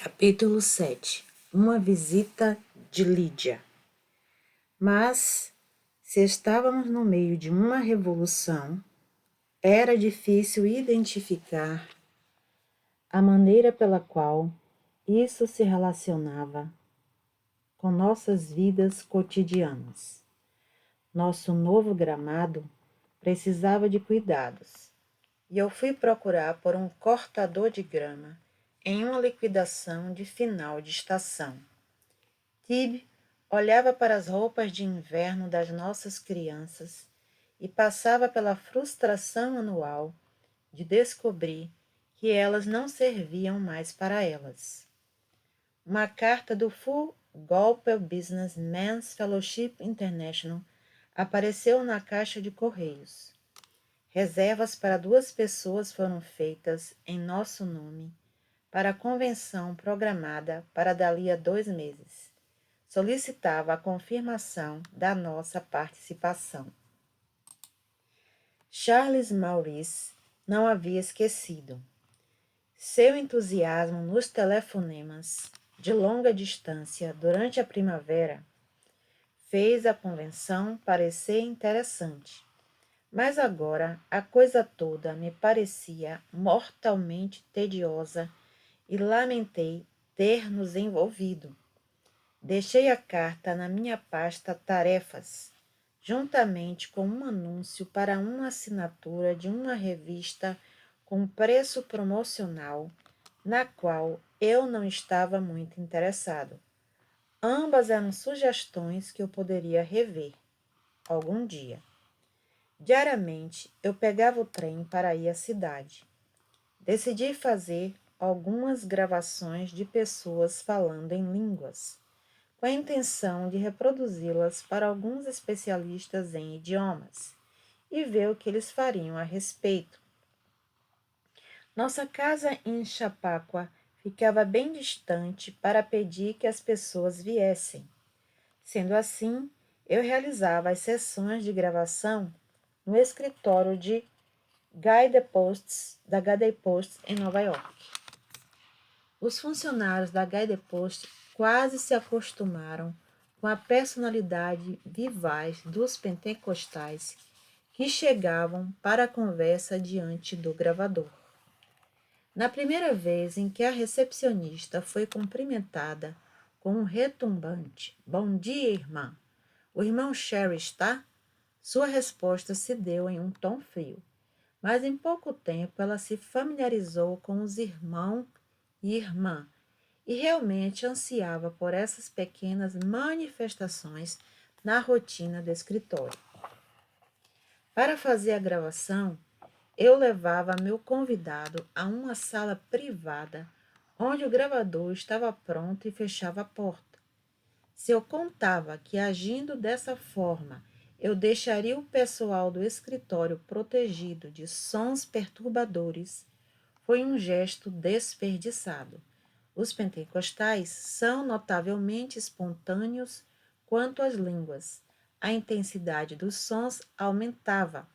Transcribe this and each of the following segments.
Capítulo 7. Uma visita de Lídia. Mas, se estávamos no meio de uma revolução, era difícil identificar a maneira pela qual isso se relacionava com nossas vidas cotidianas. Nosso novo gramado precisava de cuidados, e eu fui procurar por um cortador de grama em uma liquidação de final de estação. Tib olhava para as roupas de inverno das nossas crianças e passava pela frustração anual de descobrir que elas não serviam mais para elas. Uma carta do Full Gospel Business Men's Fellowship International apareceu na caixa de correios. Reservas para 2 pessoas foram feitas em nosso nome para a convenção programada para dali a 2 meses. Solicitava a confirmação da nossa participação. Charles Maurice não havia esquecido. Seu entusiasmo nos telefonemas de longa distância durante a primavera fez a convenção parecer interessante, mas agora a coisa toda me parecia mortalmente tediosa e lamentei ter nos envolvido. Deixei a carta na minha pasta Tarefas, juntamente com um anúncio para uma assinatura de uma revista com preço promocional, na qual eu não estava muito interessado. Ambas eram sugestões que eu poderia rever algum dia. Diariamente, eu pegava o trem para ir à cidade. Decidi fazer algumas gravações de pessoas falando em línguas, com a intenção de reproduzi-las para alguns especialistas em idiomas e ver o que eles fariam a respeito. Nossa casa em Chapáqua ficava bem distante para pedir que as pessoas viessem. Sendo assim, eu realizava as sessões de gravação no escritório de da Guide Posts em Nova York. Os funcionários da Guide Post quase se acostumaram com a personalidade vivaz dos pentecostais que chegavam para a conversa diante do gravador. Na primeira vez em que a recepcionista foi cumprimentada com um retumbante "Bom dia, irmã. O irmão Sherry está?", sua resposta se deu em um tom frio, mas em pouco tempo ela se familiarizou com os irmão e irmã e realmente ansiava por essas pequenas manifestações na rotina do escritório. Para fazer a gravação, eu levava meu convidado a uma sala privada onde o gravador estava pronto e fechava a porta. Se eu contava que agindo dessa forma eu deixaria o pessoal do escritório protegido de sons perturbadores, foi um gesto desperdiçado. Os pentecostais são notavelmente espontâneos quanto às línguas. A intensidade dos sons aumentava.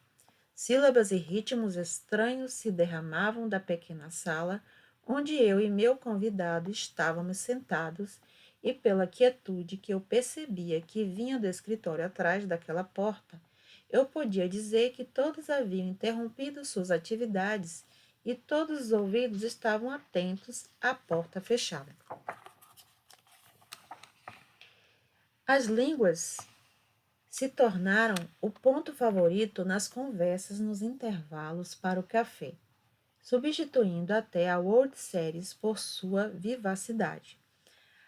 Sílabas e ritmos estranhos se derramavam da pequena sala onde eu e meu convidado estávamos sentados, e pela quietude que eu percebia que vinha do escritório atrás daquela porta, eu podia dizer que todos haviam interrompido suas atividades e todos os ouvidos estavam atentos à porta fechada. As línguas se tornaram o ponto favorito nas conversas nos intervalos para o café, substituindo até a World Series por sua vivacidade.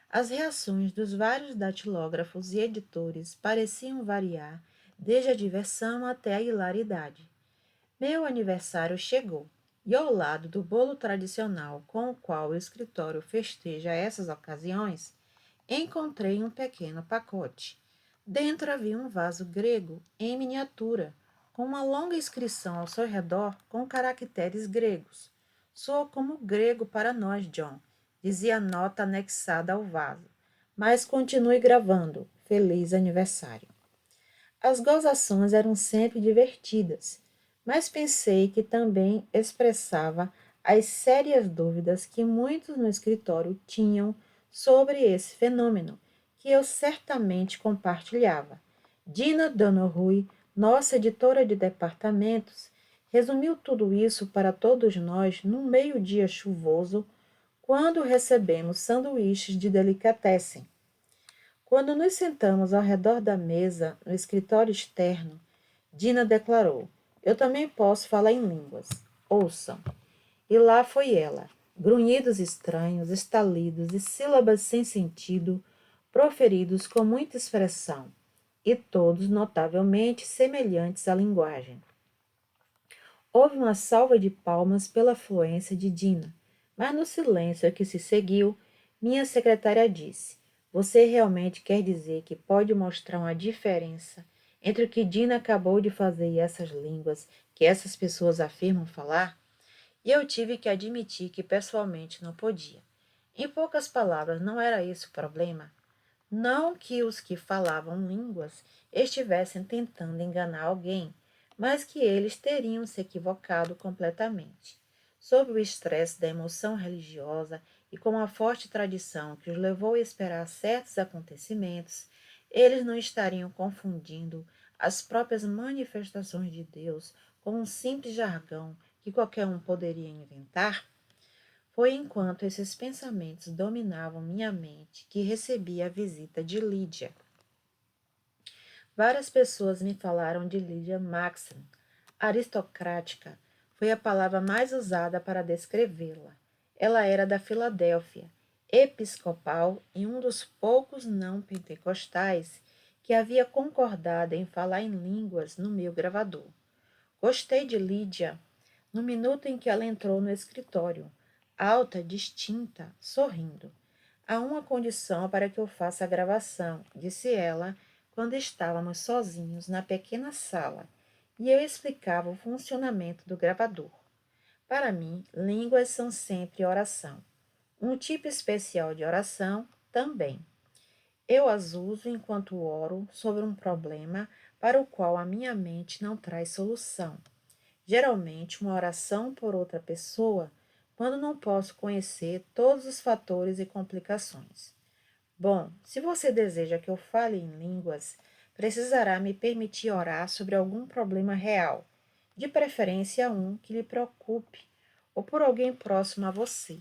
As reações dos vários datilógrafos e editores pareciam variar desde a diversão até a hilaridade. Meu aniversário chegou, e ao lado do bolo tradicional com o qual o escritório festeja essas ocasiões, encontrei um pequeno pacote. Dentro havia um vaso grego em miniatura, com uma longa inscrição ao seu redor com caracteres gregos. "Soa como grego para nós, John", dizia a nota anexada ao vaso. "Mas continue gravando. Feliz aniversário." As gozações eram sempre divertidas, mas pensei que também expressava as sérias dúvidas que muitos no escritório tinham sobre esse fenômeno, que eu certamente compartilhava. Dina Donohue, nossa editora de departamentos, resumiu tudo isso para todos nós num meio-dia chuvoso, quando recebemos sanduíches de delicatessen. Quando nos sentamos ao redor da mesa, no escritório externo, Dina declarou: Eu também posso falar em línguas. Ouçam. E lá foi ela, grunhidos estranhos, estalidos e sílabas sem sentido, proferidos com muita expressão, e todos notavelmente semelhantes à linguagem. Houve uma salva de palmas pela fluência de Dina, mas no silêncio que se seguiu, minha secretária disse: Você realmente quer dizer que pode mostrar uma diferença entre o que Dina acabou de fazer e essas línguas que essas pessoas afirmam falar? E eu tive que admitir que pessoalmente não podia. Em poucas palavras, não era esse o problema. Não que os que falavam línguas estivessem tentando enganar alguém, mas que eles teriam se equivocado completamente. Sob o estresse da emoção religiosa e com a forte tradição que os levou a esperar certos acontecimentos, eles não estariam confundindo as próprias manifestações de Deus com um simples jargão que qualquer um poderia inventar? Foi enquanto esses pensamentos dominavam minha mente que recebi a visita de Lídia. Várias pessoas me falaram de Lídia Maxim. Aristocrática foi a palavra mais usada para descrevê-la. Ela era da Filadélfia, episcopal e um dos poucos não pentecostais que havia concordado em falar em línguas no meu gravador. Gostei de Lídia no minuto em que ela entrou no escritório, alta, distinta, sorrindo. Há uma condição para que eu faça a gravação, disse ela, quando estávamos sozinhos na pequena sala, e eu explicava o funcionamento do gravador. Para mim, línguas são sempre oração. Um tipo especial de oração também. Eu as uso enquanto oro sobre um problema para o qual a minha mente não traz solução. Geralmente, uma oração por outra pessoa, quando não posso conhecer todos os fatores e complicações. Bom, se você deseja que eu fale em línguas, precisará me permitir orar sobre algum problema real, de preferência um que lhe preocupe, ou por alguém próximo a você.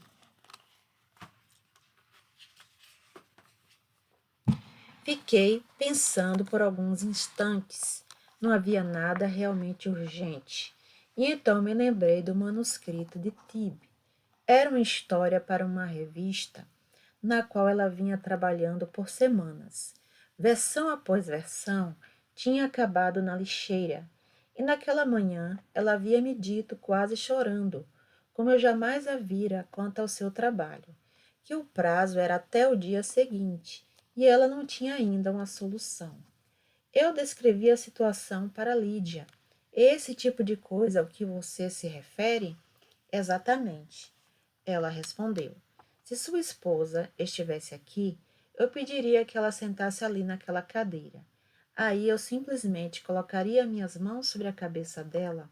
Fiquei pensando por alguns instantes. Não havia nada realmente urgente. E então me lembrei do manuscrito de Tibbe. Era uma história para uma revista, na qual ela vinha trabalhando por semanas. Versão após versão, tinha acabado na lixeira, e naquela manhã ela havia me dito, quase chorando, como eu jamais a vira quanto ao seu trabalho, que o prazo era até o dia seguinte, e ela não tinha ainda uma solução. Eu descrevi a situação para Lídia. Esse tipo de coisa ao que você se refere? Exatamente. Ela respondeu. Se sua esposa estivesse aqui, eu pediria que ela sentasse ali naquela cadeira. Aí eu simplesmente colocaria minhas mãos sobre a cabeça dela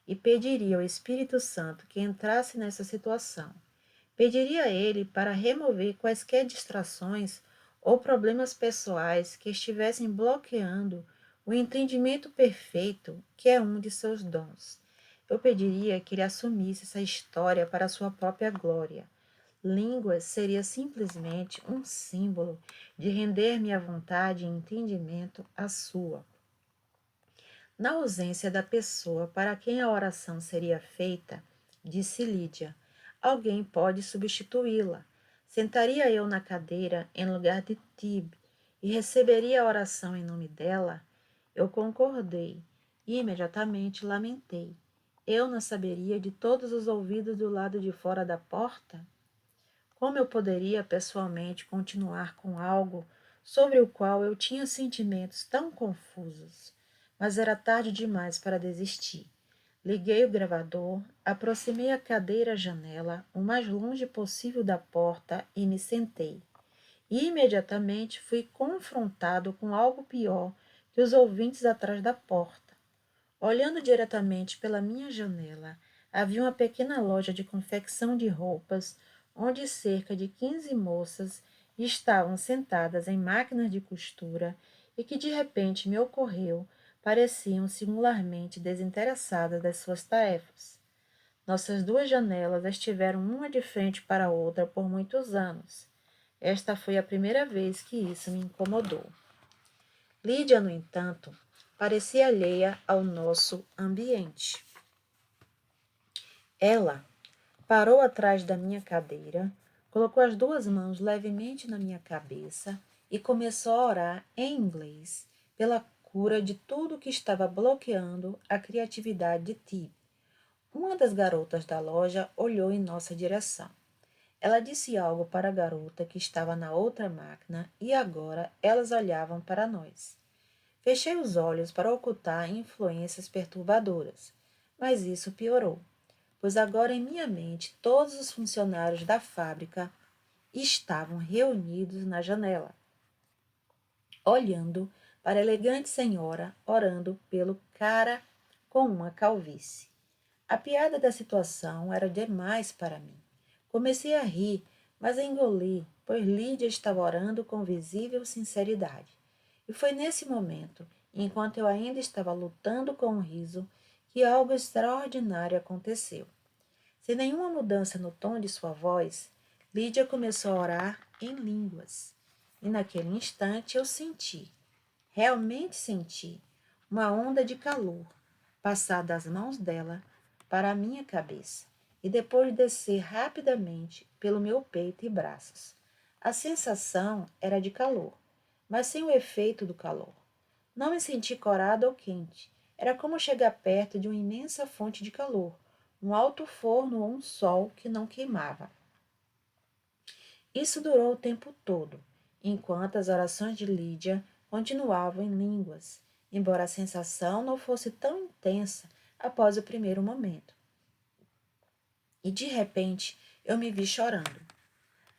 e pediria ao Espírito Santo que entrasse nessa situação. Pediria a ele para remover quaisquer distrações ou problemas pessoais que estivessem bloqueando o entendimento perfeito que é um de seus dons. Eu pediria que ele assumisse essa história para a sua própria glória. Línguas seria simplesmente um símbolo de render minha vontade e entendimento à sua. Na ausência da pessoa para quem a oração seria feita, disse Lídia, alguém pode substituí-la. Sentaria eu na cadeira em lugar de Tib e receberia a oração em nome dela? Eu concordei e imediatamente lamentei. Eu não saberia de todos os ouvidos do lado de fora da porta? Como eu poderia pessoalmente continuar com algo sobre o qual eu tinha sentimentos tão confusos? Mas era tarde demais para desistir. Liguei o gravador, aproximei a cadeira à janela, o mais longe possível da porta, e me sentei. E imediatamente fui confrontado com algo pior que os ouvintes atrás da porta. Olhando diretamente pela minha janela, havia uma pequena loja de confecção de roupas, onde cerca de 15 moças estavam sentadas em máquinas de costura e que de repente me ocorreu pareciam singularmente desinteressadas das suas tarefas. Nossas duas janelas estiveram uma de frente para a outra por muitos anos. Esta foi a primeira vez que isso me incomodou. Lídia, no entanto, parecia alheia ao nosso ambiente. Ela parou atrás da minha cadeira, colocou as duas mãos levemente na minha cabeça e começou a orar em inglês pela cura de tudo que estava bloqueando a criatividade de Tib. Uma das garotas da loja olhou em nossa direção. Ela disse algo para a garota que estava na outra máquina e agora elas olhavam para nós. Fechei os olhos para ocultar influências perturbadoras, mas isso piorou, pois agora em minha mente todos os funcionários da fábrica estavam reunidos na janela, olhando para a elegante senhora orando pelo cara com uma calvície. A piada da situação era demais para mim. Comecei a rir, mas engoli, pois Lídia estava orando com visível sinceridade. E foi nesse momento, enquanto eu ainda estava lutando com o riso, que algo extraordinário aconteceu. Sem nenhuma mudança no tom de sua voz, Lídia começou a orar em línguas. E naquele instante eu senti, realmente senti, uma onda de calor passar das mãos dela para a minha cabeça e depois descer rapidamente pelo meu peito e braços. A sensação era de calor, mas sem o efeito do calor. Não me senti corada ou quente. Era como chegar perto de uma imensa fonte de calor, um alto forno ou um sol que não queimava. Isso durou o tempo todo, enquanto as orações de Lídia continuavam em línguas, embora a sensação não fosse tão intensa após o primeiro momento. E de repente eu me vi chorando.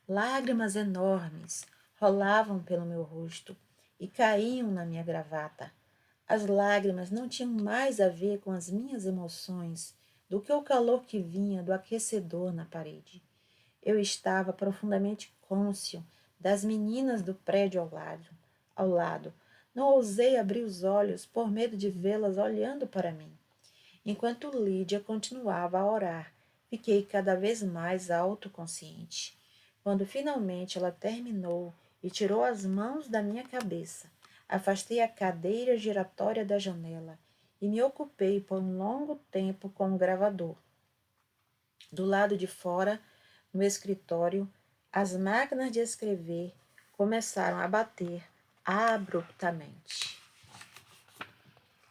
Lágrimas enormes rolavam pelo meu rosto e caíam na minha gravata. As lágrimas não tinham mais a ver com as minhas emoções do que o calor que vinha do aquecedor na parede. Eu estava profundamente cônscio das meninas do prédio ao lado. Não ousei abrir os olhos por medo de vê-las olhando para mim. Enquanto Lídia continuava a orar, fiquei cada vez mais autoconsciente. Quando finalmente ela terminou e tirou as mãos da minha cabeça, afastei a cadeira giratória da janela e me ocupei por um longo tempo com o gravador. Do lado de fora, no escritório, as máquinas de escrever começaram a bater abruptamente.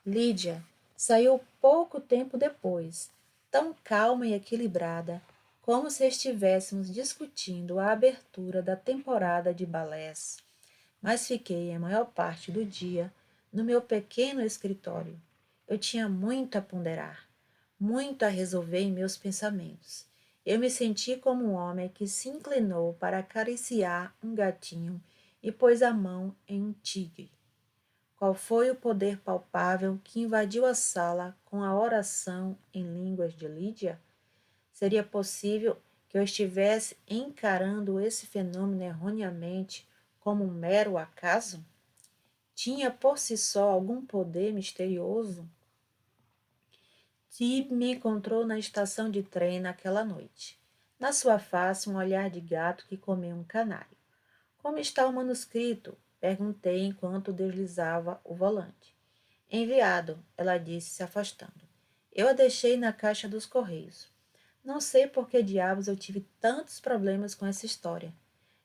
Lídia saiu pouco tempo depois, tão calma e equilibrada, como se estivéssemos discutindo a abertura da temporada de balés, mas fiquei a maior parte do dia no meu pequeno escritório. Eu tinha muito a ponderar, muito a resolver em meus pensamentos. Eu me senti como um homem que se inclinou para acariciar um gatinho e pôs a mão em um tigre. Qual foi o poder palpável que invadiu a sala com a oração em línguas de Lídia? Seria possível que eu estivesse encarando esse fenômeno erroneamente como um mero acaso? Tinha por si só algum poder misterioso? Tib me encontrou na estação de trem naquela noite. Na sua face, um olhar de gato que comeu um canário. Como está o manuscrito? Perguntei enquanto deslizava o volante. Enviado, ela disse, se afastando. Eu a deixei na caixa dos correios. Não sei por que diabos eu tive tantos problemas com essa história.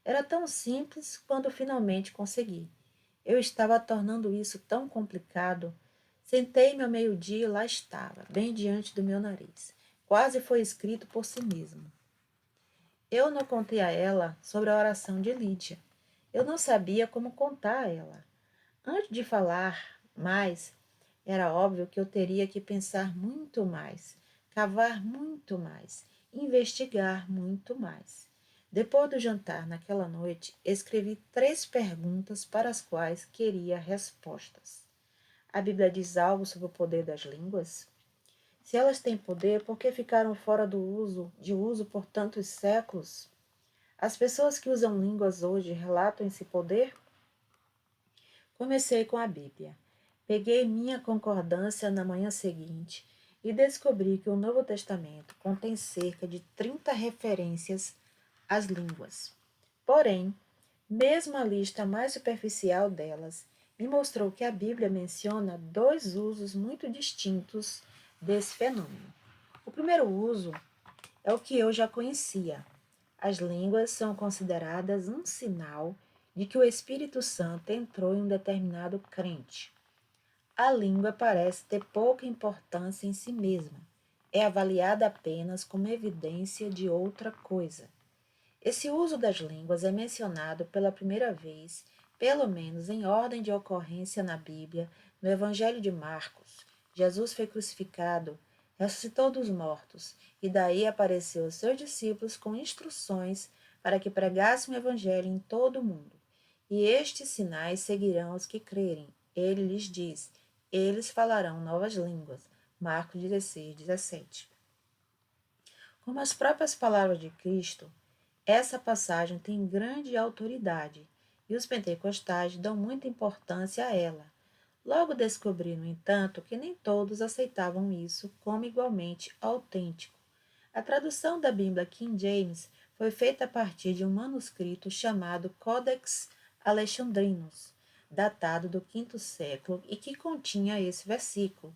Era tão simples quando finalmente consegui. Eu estava tornando isso tão complicado. Sentei-me ao meio-dia e lá estava, bem diante do meu nariz. Quase foi escrito por si mesmo. Eu não contei a ela sobre a oração de Lídia. Eu não sabia como contar a ela. Antes de falar mais, era óbvio que eu teria que pensar muito mais, cavar muito mais, investigar muito mais. Depois do jantar naquela noite, escrevi 3 perguntas para as quais queria respostas. A Bíblia diz algo sobre o poder das línguas? Se elas têm poder, por que ficaram fora de uso por tantos séculos? As pessoas que usam línguas hoje relatam esse poder? Comecei com a Bíblia. Peguei minha concordância na manhã seguinte e descobri que o Novo Testamento contém cerca de 30 referências às línguas. Porém, mesmo a lista mais superficial delas me mostrou que a Bíblia menciona dois usos muito distintos desse fenômeno. O primeiro uso é o que eu já conhecia. As línguas são consideradas um sinal de que o Espírito Santo entrou em um determinado crente. A língua parece ter pouca importância em si mesma. É avaliada apenas como evidência de outra coisa. Esse uso das línguas é mencionado pela primeira vez, pelo menos em ordem de ocorrência na Bíblia, no Evangelho de Marcos. Jesus foi crucificado, ressuscitou dos mortos, e daí apareceu aos seus discípulos com instruções para que pregassem o Evangelho em todo o mundo. E estes sinais seguirão os que crerem. Ele lhes diz: eles falarão novas línguas. Marcos 16, 17. Como as próprias palavras de Cristo, essa passagem tem grande autoridade e os pentecostais dão muita importância a ela. Logo descobri, no entanto, que nem todos aceitavam isso como igualmente autêntico. A tradução da Bíblia King James foi feita a partir de um manuscrito chamado Codex Alexandrinus, datado do quinto século e que continha esse versículo.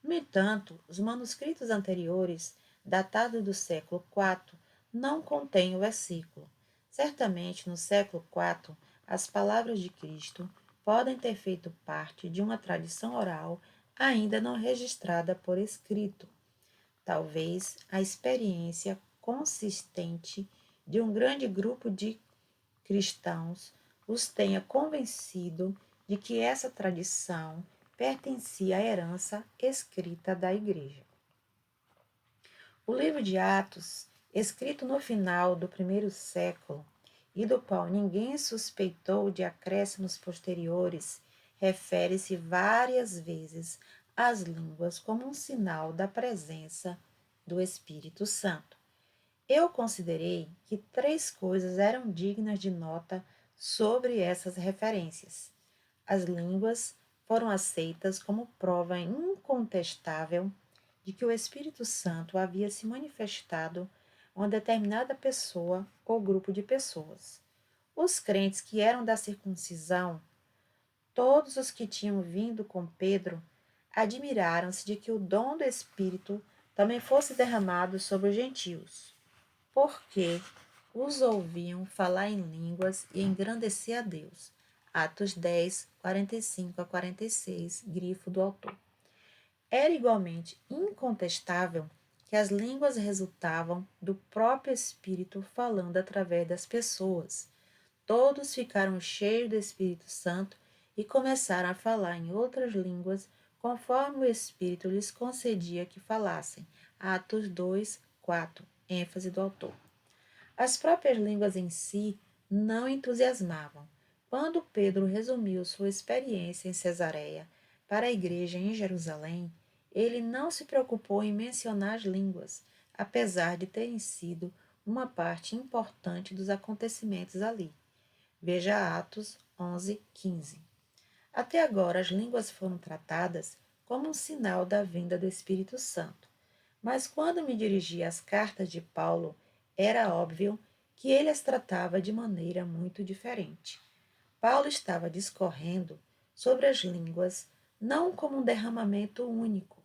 No entanto, os manuscritos anteriores, datados do século IV, não contêm o versículo. Certamente, no século IV, as palavras de Cristo podem ter feito parte de uma tradição oral ainda não registrada por escrito. Talvez a experiência consistente de um grande grupo de cristãos os tenha convencido de que essa tradição pertencia à herança escrita da Igreja. O livro de Atos, escrito no final do primeiro século e do qual ninguém suspeitou de acréscimos posteriores, refere-se várias vezes às línguas como um sinal da presença do Espírito Santo. Eu considerei que três coisas eram dignas de nota sobre essas referências. As línguas foram aceitas como prova incontestável de que o Espírito Santo havia se manifestado a uma determinada pessoa ou grupo de pessoas. Os crentes que eram da circuncisão, todos os que tinham vindo com Pedro, admiraram-se de que o dom do Espírito também fosse derramado sobre os gentios, porque os ouviam falar em línguas e engrandecer a Deus. Atos 10, 45 a 46, grifo do autor. Era igualmente incontestável que as línguas resultavam do próprio Espírito falando através das pessoas. Todos ficaram cheios do Espírito Santo e começaram a falar em outras línguas, conforme o Espírito lhes concedia que falassem. Atos 2, 4, ênfase do autor. As próprias línguas em si não entusiasmavam. Quando Pedro resumiu sua experiência em Cesareia para a igreja em Jerusalém, ele não se preocupou em mencionar as línguas, apesar de terem sido uma parte importante dos acontecimentos ali. Veja Atos 11, 15. Até agora, as línguas foram tratadas como um sinal da vinda do Espírito Santo. Mas quando me dirigi às cartas de Paulo, era óbvio que ele as tratava de maneira muito diferente. Paulo estava discorrendo sobre as línguas não como um derramamento único,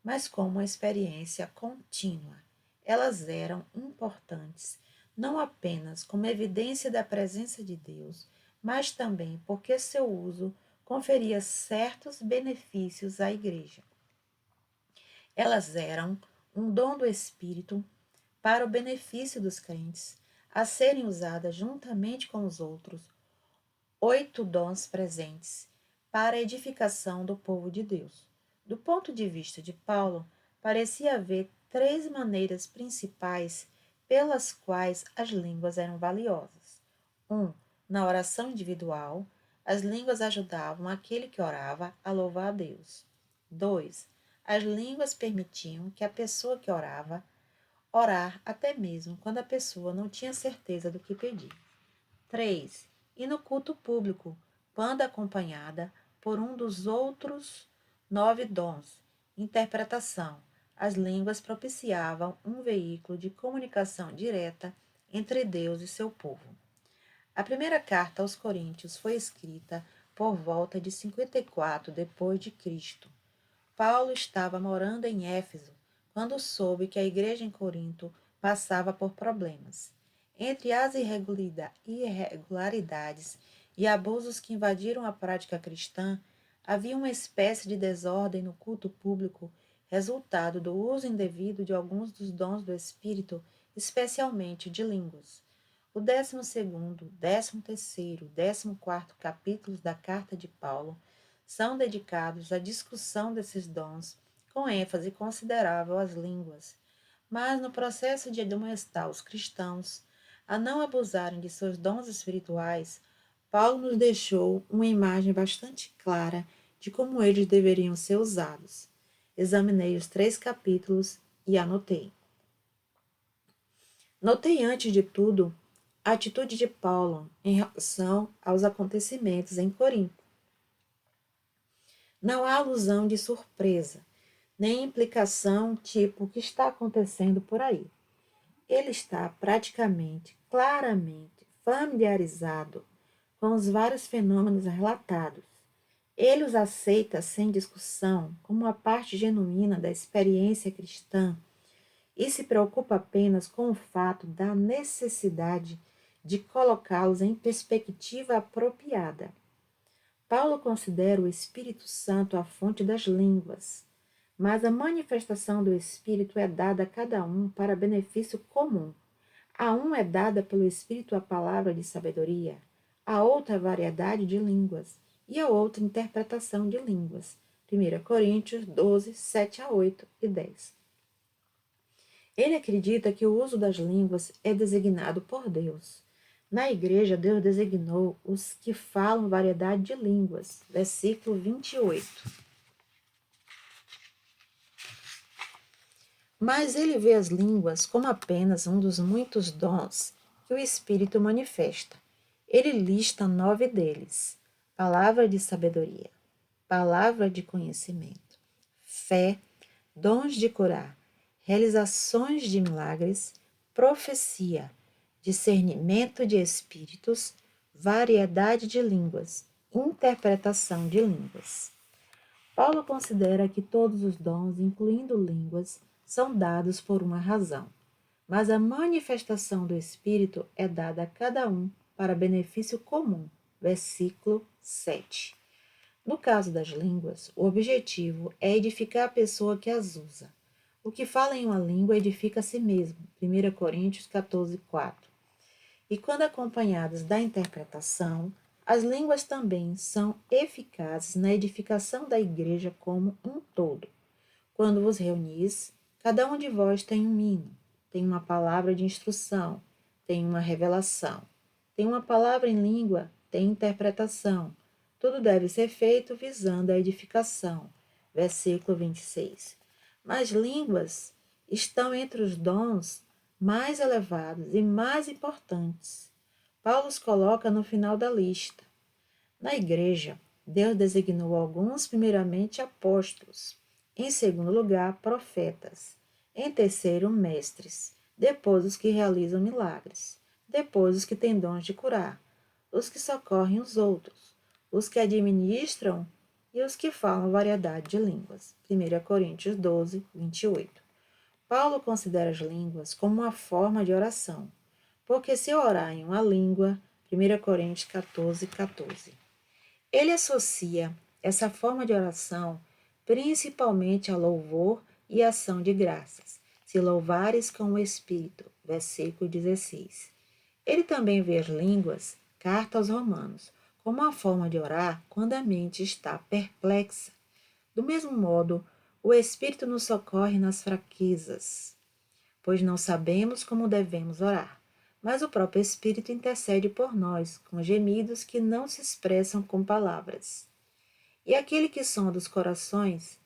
mas como uma experiência contínua. Elas eram importantes não apenas como evidência da presença de Deus, mas também porque seu uso conferia certos benefícios à igreja. Elas eram um dom do Espírito para o benefício dos crentes, a serem usadas juntamente com os outros 8 dons presentes para a edificação do povo de Deus. Do ponto de vista de Paulo, parecia haver 3 maneiras principais pelas quais as línguas eram valiosas. 1. Na oração individual, as línguas ajudavam aquele que orava a louvar a Deus. 2. As línguas permitiam que a pessoa que orava orar até mesmo quando a pessoa não tinha certeza do que pedir. 3. E no culto público, quando acompanhada por um dos outros 9 dons, interpretação. As línguas propiciavam um veículo de comunicação direta entre Deus e seu povo. A primeira carta aos Coríntios foi escrita por volta de 54 depois de Cristo. Paulo estava morando em Éfeso quando soube que a igreja em Corinto passava por problemas. Entre as irregularidades e abusos que invadiram a prática cristã, havia uma espécie de desordem no culto público, resultado do uso indevido de alguns dos dons do Espírito, especialmente de línguas. O 12º, 13º, 14º capítulos da Carta de Paulo são dedicados à discussão desses dons, com ênfase considerável às línguas, mas no processo de admoestar os cristãos a não abusarem de seus dons espirituais, Paulo nos deixou uma imagem bastante clara de como eles deveriam ser usados. Examinei os 3 capítulos e anotei. Notei antes de tudo a atitude de Paulo em relação aos acontecimentos em Corinto. Não há alusão de surpresa, nem implicação tipo o que está acontecendo por aí. Ele está praticamente, claramente familiarizado com os vários fenômenos relatados. Ele os aceita sem discussão como uma parte genuína da experiência cristã e se preocupa apenas com o fato da necessidade de colocá-los em perspectiva apropriada. Paulo considera o Espírito Santo a fonte das línguas, mas a manifestação do Espírito é dada a cada um para benefício comum. A um é dada pelo Espírito a palavra de sabedoria, a outra a variedade de línguas, e a outra interpretação de línguas. 1 Coríntios 12, 7 a 8 e 10. Ele acredita que o uso das línguas é designado por Deus. Na igreja, Deus designou os que falam variedade de línguas. Versículo 28. Mas ele vê as línguas como apenas um dos muitos dons que o Espírito manifesta. Ele lista 9 deles: palavra de sabedoria, palavra de conhecimento, fé, dons de curar, realizações de milagres, profecia, discernimento de espíritos, variedade de línguas, interpretação de línguas. Paulo considera que todos os dons, incluindo línguas, são dados por uma razão, mas a manifestação do Espírito é dada a cada um para benefício comum. Versículo 7. No caso das línguas, o objetivo é edificar a pessoa que as usa. O que fala em uma língua edifica a si mesmo. 1 Coríntios 14, 4. E quando acompanhadas da interpretação, as línguas também são eficazes na edificação da igreja como um todo. Quando vos reunis, cada um de vós tem um hino, tem uma palavra de instrução, tem uma revelação, tem uma palavra em língua, tem interpretação. Tudo deve ser feito visando a edificação. Versículo 26. Mas línguas estão entre os dons mais elevados e mais importantes. Paulo os coloca no final da lista. Na igreja, Deus designou alguns primeiramente apóstolos, em segundo lugar, profetas, em terceiro, mestres, depois os que realizam milagres, depois os que têm dons de curar, os que socorrem os outros, os que administram e os que falam variedade de línguas. 1 Coríntios 12, 28. Paulo considera as línguas como uma forma de oração, porque se orar em uma língua, 1 Coríntios 14, 14. Ele associa essa forma de oração principalmente a louvor e ação de graças, se louvares com o Espírito, versículo 16. Ele também vê as línguas, carta aos Romanos, como uma forma de orar quando a mente está perplexa. Do mesmo modo, o Espírito nos socorre nas fraquezas, pois não sabemos como devemos orar, mas o próprio Espírito intercede por nós, com gemidos que não se expressam com palavras. E aquele que sonda os corações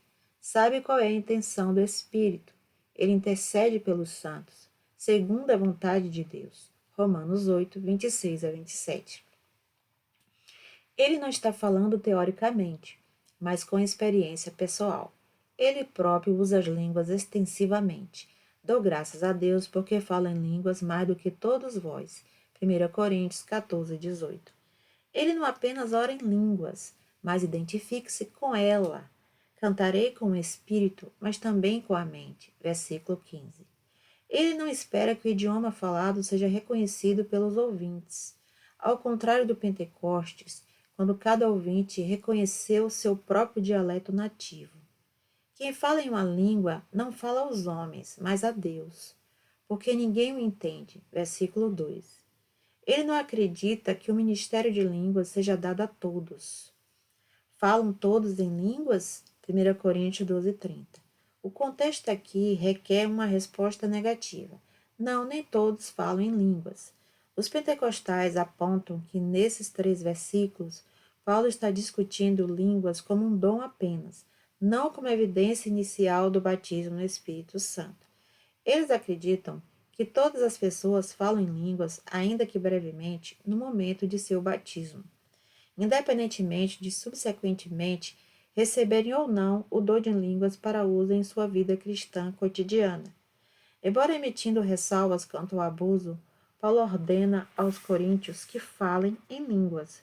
sabe qual é a intenção do Espírito. Ele intercede pelos santos, segundo a vontade de Deus. Romanos 8, 26 a 27. Ele não está falando teoricamente, mas com experiência pessoal. Ele próprio usa as línguas extensivamente. Dou graças a Deus porque falo em línguas mais do que todos vós. 1 Coríntios 14, 18. Ele não apenas ora em línguas, mas identifique-se com ela. Cantarei com o espírito, mas também com a mente. Versículo 15. Ele não espera que o idioma falado seja reconhecido pelos ouvintes. Ao contrário do Pentecostes, quando cada ouvinte reconheceu seu próprio dialeto nativo. Quem fala em uma língua não fala aos homens, mas a Deus, porque ninguém o entende. Versículo 2. Ele não acredita que o ministério de línguas seja dado a todos. Falam todos em línguas? 1 Coríntios 12, 30. O contexto aqui requer uma resposta negativa. Não, nem todos falam em línguas. Os pentecostais apontam que nesses 3 versículos, Paulo está discutindo línguas como um dom apenas, não como evidência inicial do batismo no Espírito Santo. Eles acreditam que todas as pessoas falam em línguas, ainda que brevemente, no momento de seu batismo, independentemente de subsequentemente receberem ou não o dom de línguas para uso em sua vida cristã cotidiana. Embora emitindo ressalvas quanto ao abuso, Paulo ordena aos coríntios que falem em línguas.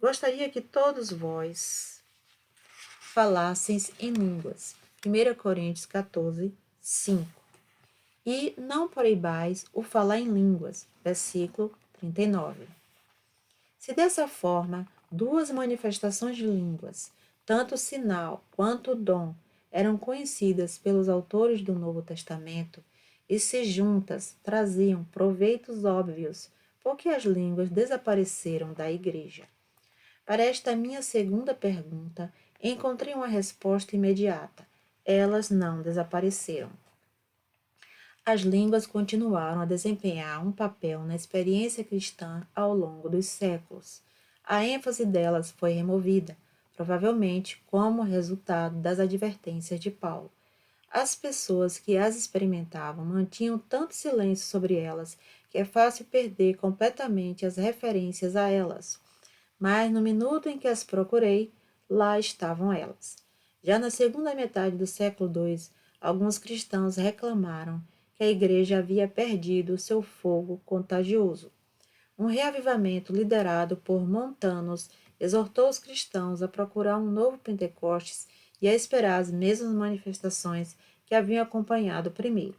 Gostaria que todos vós falasseis em línguas. 1 Coríntios 14, 5. E não proibais o falar em línguas. Versículo 39. Se dessa forma, 2 manifestações de línguas, tanto o sinal quanto o dom, eram conhecidas pelos autores do Novo Testamento, e se juntas traziam proveitos óbvios, porque as línguas desapareceram da igreja. Para esta minha segunda pergunta, encontrei uma resposta imediata. Elas não desapareceram. As línguas continuaram a desempenhar um papel na experiência cristã ao longo dos séculos. A ênfase delas foi removida, provavelmente como resultado das advertências de Paulo. As pessoas que as experimentavam mantinham tanto silêncio sobre elas que é fácil perder completamente as referências a elas. Mas no minuto em que as procurei, lá estavam elas. Já na segunda metade do século II, alguns cristãos reclamaram que a igreja havia perdido seu fogo contagioso. Um reavivamento liderado por Montanos exortou os cristãos a procurar um novo Pentecostes e a esperar as mesmas manifestações que haviam acompanhado o primeiro.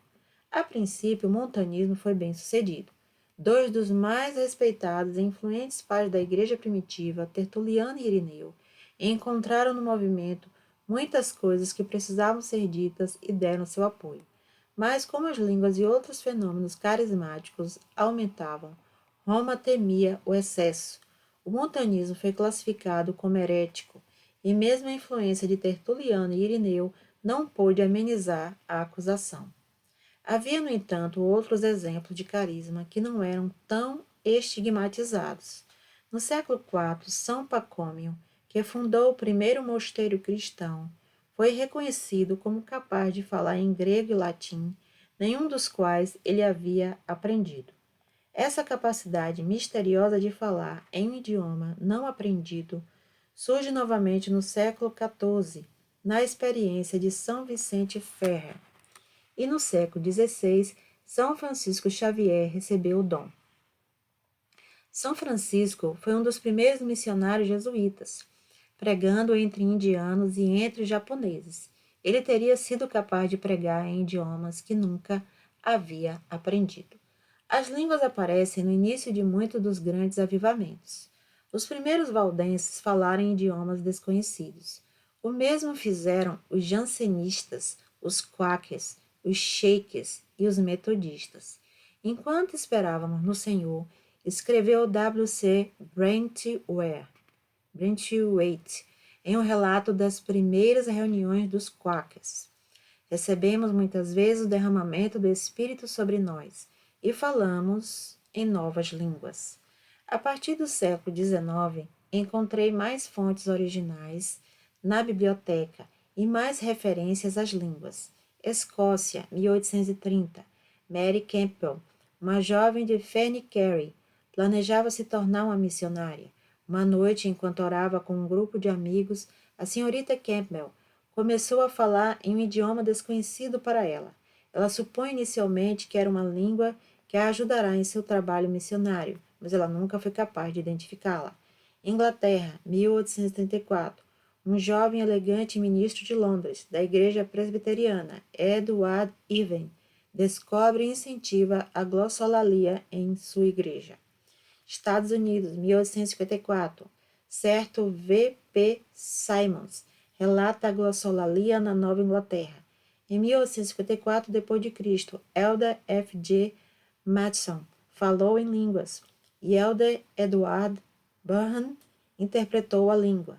A princípio, o montanismo foi bem sucedido. 2 dos mais respeitados e influentes pais da igreja primitiva, Tertuliano e Irineu, encontraram no movimento muitas coisas que precisavam ser ditas e deram seu apoio. Mas como as línguas e outros fenômenos carismáticos aumentavam, Roma temia o excesso. O montanismo foi classificado como herético, e mesmo a influência de Tertuliano e Irineu não pôde amenizar a acusação. Havia, no entanto, outros exemplos de carisma que não eram tão estigmatizados. No século IV, São Pacômio, que fundou o primeiro mosteiro cristão, foi reconhecido como capaz de falar em grego e latim, nenhum dos quais ele havia aprendido. Essa capacidade misteriosa de falar em um idioma não aprendido surge novamente no século XIV, na experiência de São Vicente Ferrer. E no século XVI, São Francisco Xavier recebeu o dom. São Francisco foi um dos primeiros missionários jesuítas, pregando entre indianos e entre japoneses. Ele teria sido capaz de pregar em idiomas que nunca havia aprendido. As línguas aparecem no início de muitos dos grandes avivamentos. Os primeiros valdenses falaram em idiomas desconhecidos. O mesmo fizeram os jansenistas, os quakers, os shakers e os metodistas. Enquanto esperávamos no Senhor, escreveu W.C. Brentwaite em um relato das primeiras reuniões dos quakers. Recebemos muitas vezes o derramamento do Espírito sobre nós e falamos em novas línguas. A partir do século XIX, encontrei mais fontes originais na biblioteca e mais referências às línguas. Escócia, 1830. Mary Campbell, uma jovem de Fenny-Carey, planejava se tornar uma missionária. Uma noite, enquanto orava com um grupo de amigos, a senhorita Campbell começou a falar em um idioma desconhecido para ela. Ela supõe inicialmente que era uma língua que a ajudará em seu trabalho missionário, mas ela nunca foi capaz de identificá-la. Inglaterra, 1834. Um jovem elegante ministro de Londres, da igreja presbiteriana, Edward Irving, descobre e incentiva a glossolalia em sua igreja. Estados Unidos, 1854. Certo V. P. Simons relata a glossolalia na Nova Inglaterra. Em 1854 d.C., Elder F. G. Matson falou em línguas e Elder Edward Burhan interpretou a língua.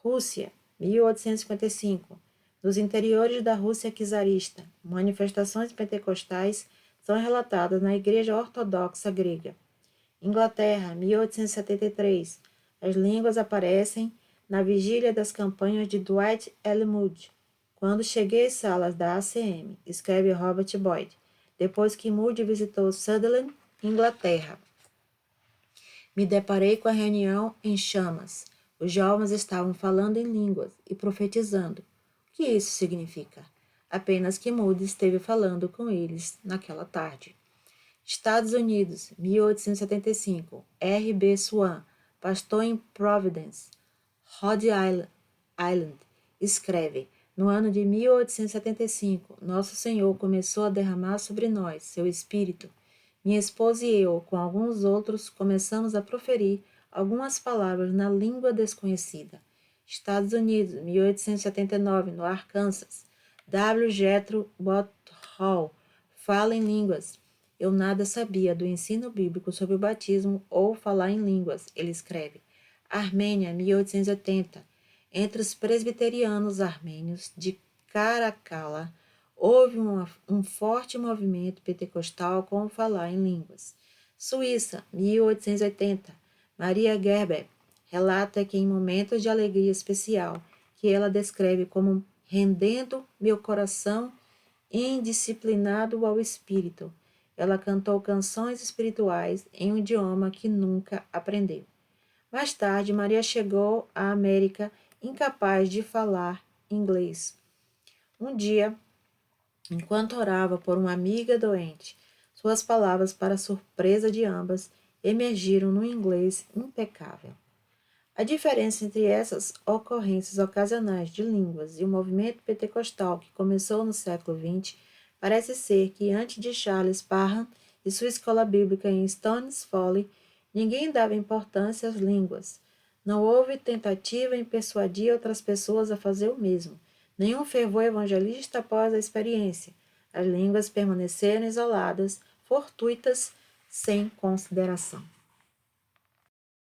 Rússia, 1855. Nos interiores da Rússia czarista, manifestações pentecostais são relatadas na Igreja Ortodoxa Grega. Inglaterra, 1873. As línguas aparecem na vigília das campanhas de Dwight L. Moody. Quando cheguei às salas da ACM, escreve Robert Boyd, depois que Moody visitou Sunderland, Inglaterra. Me deparei com a reunião em chamas. Os jovens estavam falando em línguas e profetizando. O que isso significa? Apenas que Moody esteve falando com eles naquela tarde. Estados Unidos, 1875. R. B. Swan, pastor em Providence, Rhode Island, escreve: no ano de 1875, Nosso Senhor começou a derramar sobre nós seu Espírito. Minha esposa e eu, com alguns outros, começamos a proferir algumas palavras na língua desconhecida. Estados Unidos, 1879, no Arkansas. W. Jethro Hall fala em línguas. Eu nada sabia do ensino bíblico sobre o batismo ou falar em línguas, ele escreve. Armênia, 1880. Entre os presbiterianos armênios de Caracalla, houve um forte movimento pentecostal com o falar em línguas. Suíça, 1880. Maria Gerber relata que em momentos de alegria especial, que ela descreve como rendendo meu coração indisciplinado ao Espírito, ela cantou canções espirituais em um idioma que nunca aprendeu. Mais tarde, Maria chegou à América incapaz de falar inglês. Um dia, enquanto orava por uma amiga doente, suas palavras, para surpresa de ambas, emergiram num inglês impecável. A diferença entre essas ocorrências ocasionais de línguas e o movimento pentecostal que começou no século XX parece ser que, antes de Charles Parham e sua escola bíblica em Stones Folly, ninguém dava importância às línguas. Não houve tentativa em persuadir outras pessoas a fazer o mesmo. Nenhum fervor evangelista após a experiência. As línguas permaneceram isoladas, fortuitas, sem consideração.